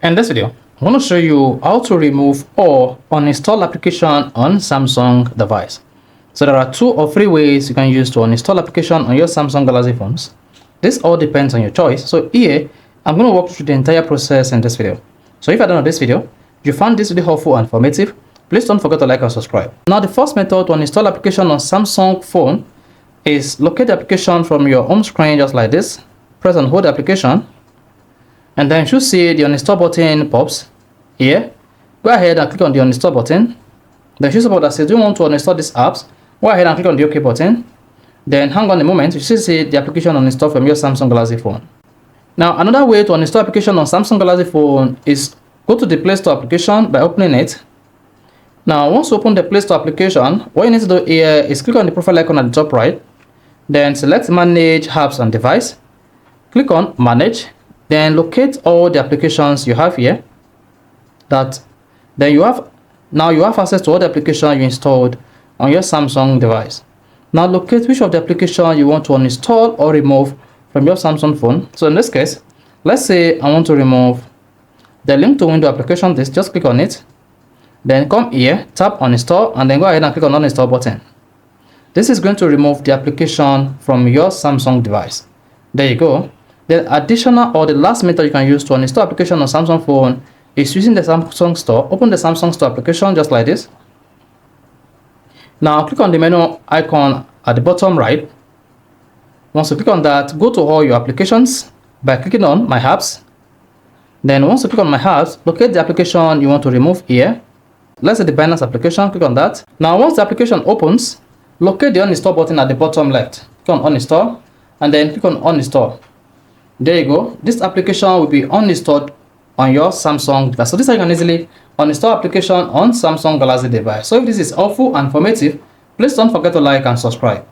In this video, I want to show you how to remove or uninstall application on Samsung device. So there are 2 or 3 ways you can use to uninstall application on your Samsung Galaxy phones. This all depends on your choice. So here, I'm going to walk through the entire process in this video. So if you don't know this video, you found this video helpful and informative, please don't forget to like and subscribe. Now the first method to uninstall application on Samsung phone is locate the application from your home screen just like this. Press and hold the application. And then you should see the uninstall button pops here. Go ahead and click on the uninstall button. Then you should support that says, do you want to uninstall these apps? Go ahead and click on the OK button. Then hang on a moment, you should see the application uninstall from your Samsung Galaxy phone. Now another way to uninstall application on Samsung Galaxy phone is go to the Play Store application by opening it. Now once you open the Play Store application, what you need to do here is click on the profile icon at the top right. Then select Manage Apps and Device. Click on Manage. Then locate all the applications you have here. Now you have access to all the applications you installed on your Samsung device. Now locate which of the applications you want to uninstall or remove from your Samsung phone. So in this case, let's say I want to remove the link to window application. Just click on it. Then come here, tap uninstall, and then go ahead and click on uninstall button. This is going to remove the application from your Samsung device. There you go. The additional or the last method you can use to uninstall application on Samsung phone is using the Samsung Store. Open the Samsung Store application just like this. Now click on the menu icon at the bottom right. Once you click on that, go to all your applications by clicking on My Apps. Then once you click on My Apps, locate the application you want to remove here. Let's say the Binance application, click on that. Now once the application opens, locate the uninstall button at the bottom left. Click on uninstall and then click on uninstall. There you go. This application will be uninstalled on your Samsung device. So this is how you can easily uninstall application on Samsung Galaxy device. So if this is helpful and informative, please don't forget to like and subscribe.